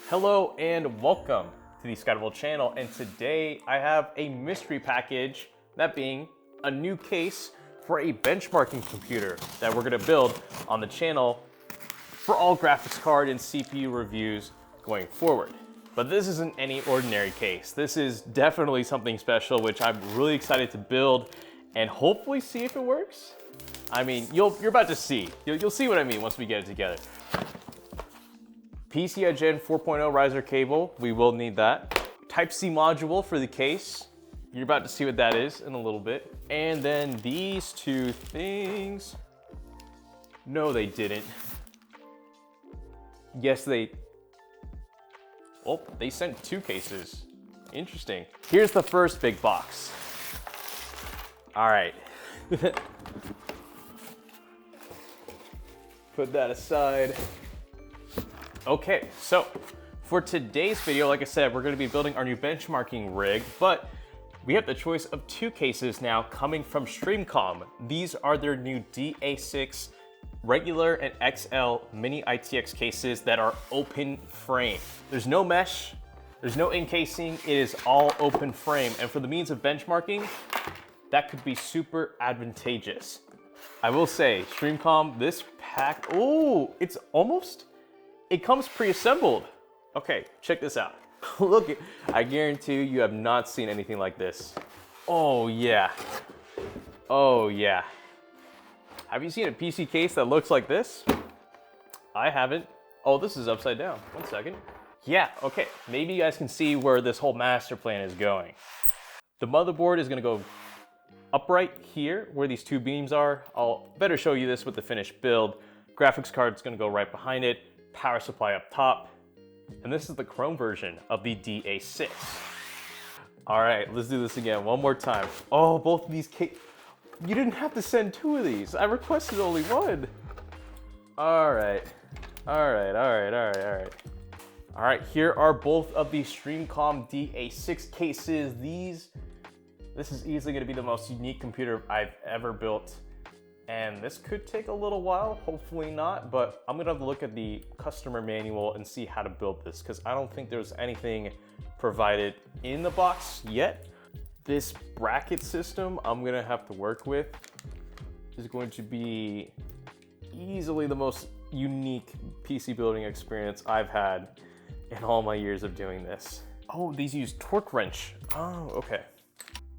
Hello and welcome to the ScatterVolt channel, and today I have a mystery package, that being a new case for a benchmarking computer that we're gonna build on the channel for all graphics card and CPU reviews going forward. But this isn't any ordinary case. This is definitely something special, which I'm really excited to build and hopefully see if it works. I mean, you're about to see. You'll see what I mean once we get it together. PCI Gen 4.0 riser cable, we will need that. Type-C module for the case. You're about to see what that is in a little bit. And then these two things. No, they didn't. Yes, they sent two cases. Interesting. Here's the first big box. All right. Put that aside. Okay, so for today's video, like I said, we're gonna be building our new benchmarking rig, but we have the choice of two cases now coming from Streacom. These are their new DA6 regular and XL mini ITX cases that are open frame. There's no mesh, there's no encasing, it is all open frame. And for the means of benchmarking, that could be super advantageous. I will say, Streacom, this pack, oh, it comes pre-assembled. Okay, check this out. Look, I guarantee you have not seen anything like this. Oh yeah, oh yeah. Have you seen a PC case that looks like this? I haven't. Oh, this is upside down. One second. Yeah, okay, maybe you guys can see where this whole master plan is going. The motherboard is gonna go upright here where these two beams are. I'll better show you this with the finished build. Graphics card's gonna go right behind it. Power supply up top. And this is the Chrome version of the DA6. All right, let's do this again one more time. Oh, both of these you didn't have to send two of these. I requested only one. All right, all right, all right, all right, all right. All right, here are both of the Streacom DA6 cases. This is easily gonna be the most unique computer I've ever built. And this could take a little while, hopefully not, but I'm gonna have to look at the customer manual and see how to build this, because I don't think there's anything provided in the box yet. This bracket system I'm gonna have to work with is going to be easily the most unique PC building experience I've had in all my years of doing this. Oh, these use torque wrench. Oh, okay.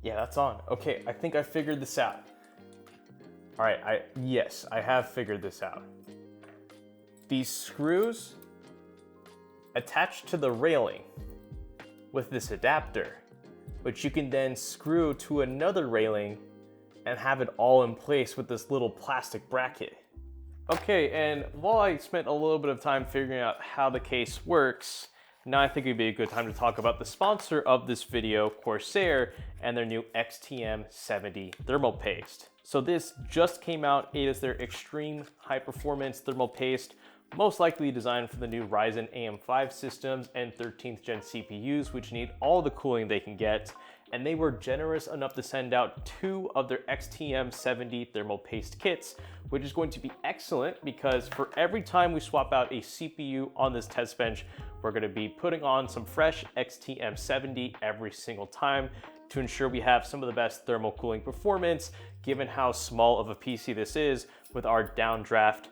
Yeah, that's on. Okay, I think I figured this out. All right, yes, I have figured this out. These screws attach to the railing with this adapter, which you can then screw to another railing and have it all in place with this little plastic bracket. Okay, and while I spent a little bit of time figuring out how the case works, now I think it'd be a good time to talk about the sponsor of this video, Corsair, and their new XTM70 thermal paste. So this just came out. It is their extreme high performance thermal paste, most likely designed for the new Ryzen AM5 systems and 13th gen CPUs, which need all the cooling they can get. And they were generous enough to send out two of their XTM70 thermal paste kits, which is going to be excellent because for every time we swap out a CPU on this test bench, we're gonna be putting on some fresh XTM70 every single time to ensure we have some of the best thermal cooling performance, given how small of a PC this is with our downdraft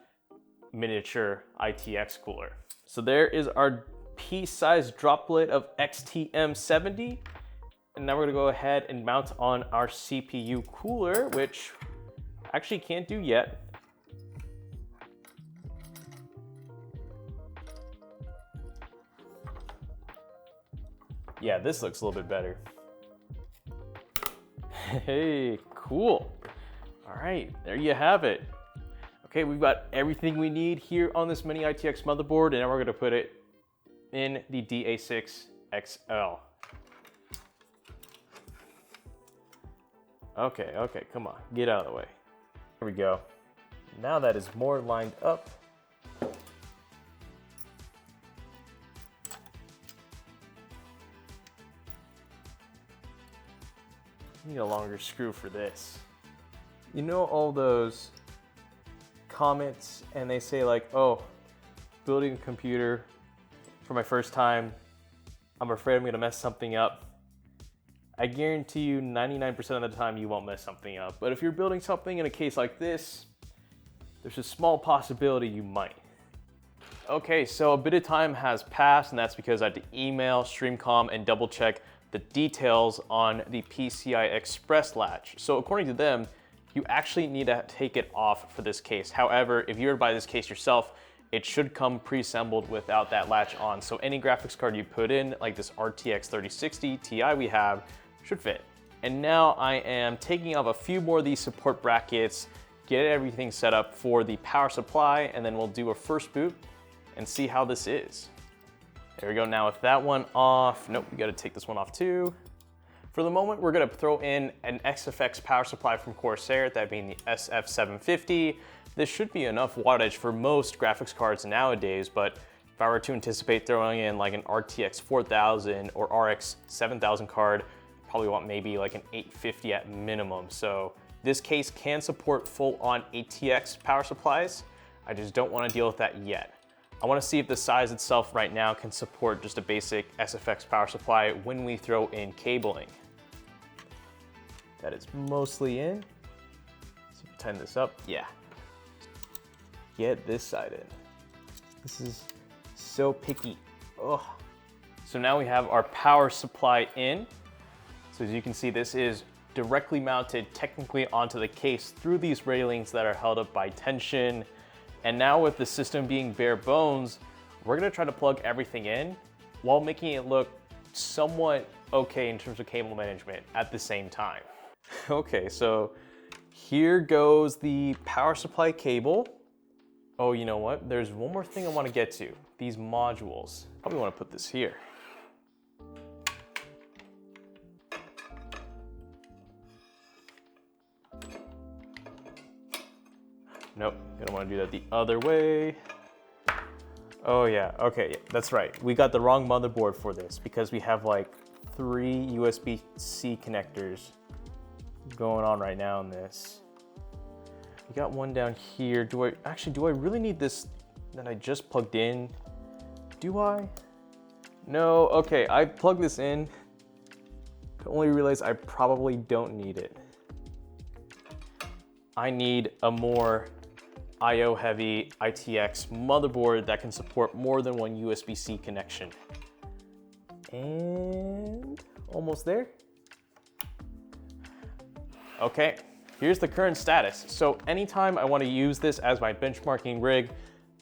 miniature ITX cooler. So there is our pea-sized droplet of XTM70. And now we're gonna go ahead and mount on our CPU cooler, which I actually can't do yet. Yeah, this looks a little bit better. Hey, cool. All right, there you have it. Okay, we've got everything we need here on this mini ITX motherboard, and now we're gonna put it in the DA6 XL. Okay, come on, get out of the way. Here we go. Now that is more lined up, need a longer screw for this. You know all those comments and they say like, oh, building a computer for my first time. I'm afraid I'm gonna mess something up. I guarantee you 99% of the time you won't mess something up. But if you're building something in a case like this, there's a small possibility you might. Okay, so a bit of time has passed, and that's because I had to email Streacom and double check the details on the PCI Express latch. So according to them, you actually need to take it off for this case. However, if you were to buy this case yourself, it should come pre-assembled without that latch on. So any graphics card you put in, like this RTX 3060 Ti we have, should fit. And now I am taking off a few more of these support brackets, get everything set up for the power supply, and then we'll do a first boot and see how this is. There we go. Now with that one off, nope, we gotta take this one off too. For the moment, we're gonna throw in an XFX power supply from Corsair, that being the SF750. This should be enough wattage for most graphics cards nowadays, but if I were to anticipate throwing in like an RTX 4000 or RX 7000 card, probably want maybe like an 850 at minimum. So this case can support full-on ATX power supplies. I just don't wanna deal with that yet. I wanna see if the size itself right now can support just a basic SFX power supply when we throw in cabling. That is mostly in. So tighten this up, yeah. Get this side in. This is so picky, ugh. So now we have our power supply in. So as you can see, this is directly mounted technically onto the case through these railings that are held up by tension. And now with the system being bare bones, we're gonna try to plug everything in while making it look somewhat okay in terms of cable management at the same time. Okay, so here goes the power supply cable. Oh, you know what? There's one more thing I wanna get to, these modules. Probably wanna put this here. Nope, gonna wanna do that the other way. Oh yeah, okay, that's right. We got the wrong motherboard for this because we have like 3 USB-C connectors going on right now in this. We got one down here. Do I really need this that I just plugged in? Do I? No, okay, I plugged this in. I only realized I probably don't need it. I need a more IO heavy ITX motherboard that can support more than one USB-C connection. And almost there. Okay, here's the current status. So anytime I want to use this as my benchmarking rig,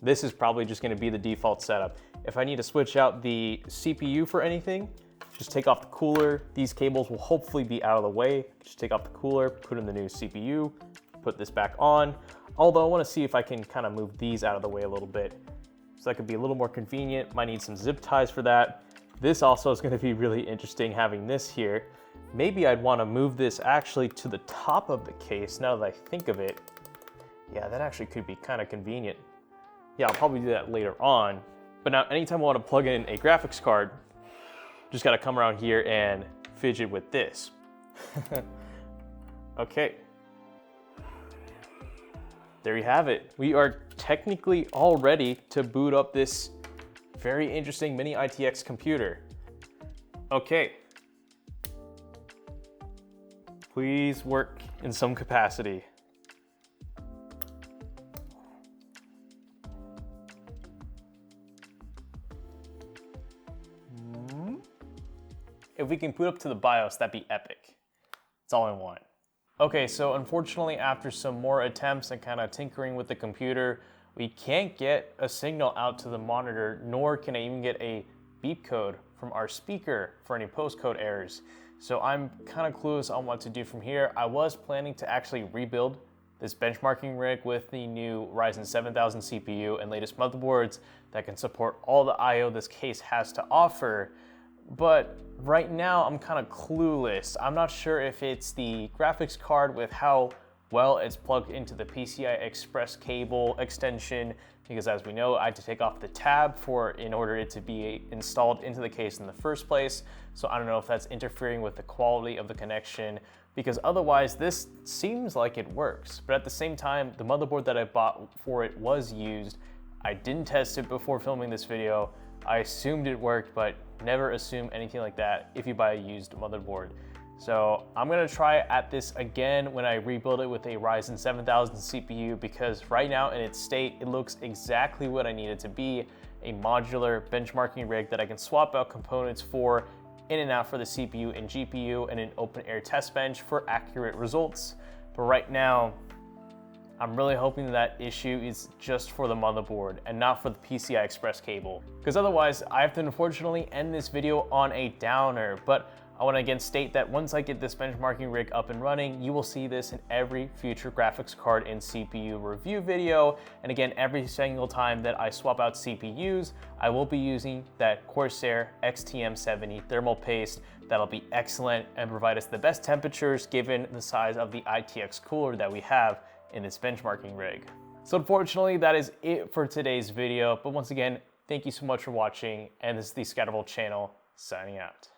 this is probably just going to be the default setup. If I need to switch out the CPU for anything, just take off the cooler. These cables will hopefully be out of the way. Just take off the cooler, put in the new CPU, put this back on. Although I want to see if I can kind of move these out of the way a little bit. So that could be a little more convenient. Might need some zip ties for that. This also is going to be really interesting having this here. Maybe I'd want to move this actually to the top of the case now that I think of it. Yeah, that actually could be kind of convenient. Yeah, I'll probably do that later on. But now anytime I want to plug in a graphics card, just got to come around here and fidget with this. Okay. There you have it. We are technically all ready to boot up this very interesting mini ITX computer. Okay. Please work in some capacity. If we can boot up to the BIOS, that'd be epic. That's all I want. Okay, so unfortunately, after some more attempts and kind of tinkering with the computer, we can't get a signal out to the monitor, nor can I even get a beep code from our speaker for any postcode errors. So I'm kind of clueless on what to do from here. I was planning to actually rebuild this benchmarking rig with the new Ryzen 7000 CPU and latest motherboards that can support all the IO this case has to offer. But right now I'm kind of clueless. I'm not sure if it's the graphics card with how well it's plugged into the PCI Express cable extension, because as we know, I had to take off the tab in order it to be installed into the case in the first place. So I don't know if that's interfering with the quality of the connection, because otherwise this seems like it works. But at the same time, the motherboard that I bought for it was used. I didn't test it before filming this video. I assumed it worked, but never assume anything like that if you buy a used motherboard. So I'm gonna try at this again when I rebuild it with a Ryzen 7000 CPU, because right now in its state, it looks exactly what I need it to be, a modular benchmarking rig that I can swap out components for in and out for the CPU and GPU, and an open air test bench for accurate results. But right now, I'm really hoping that issue is just for the motherboard and not for the PCI Express cable, because otherwise I have to unfortunately end this video on a downer. But I want to again state that once I get this benchmarking rig up and running, you will see this in every future graphics card and CPU review video. And again, every single time that I swap out CPUs, I will be using that Corsair XTM70 thermal paste. That'll be excellent and provide us the best temperatures given the size of the ITX cooler that we have in this benchmarking rig. So unfortunately, that is it for today's video. But once again, thank you so much for watching. And this is the ScatterVolt channel signing out.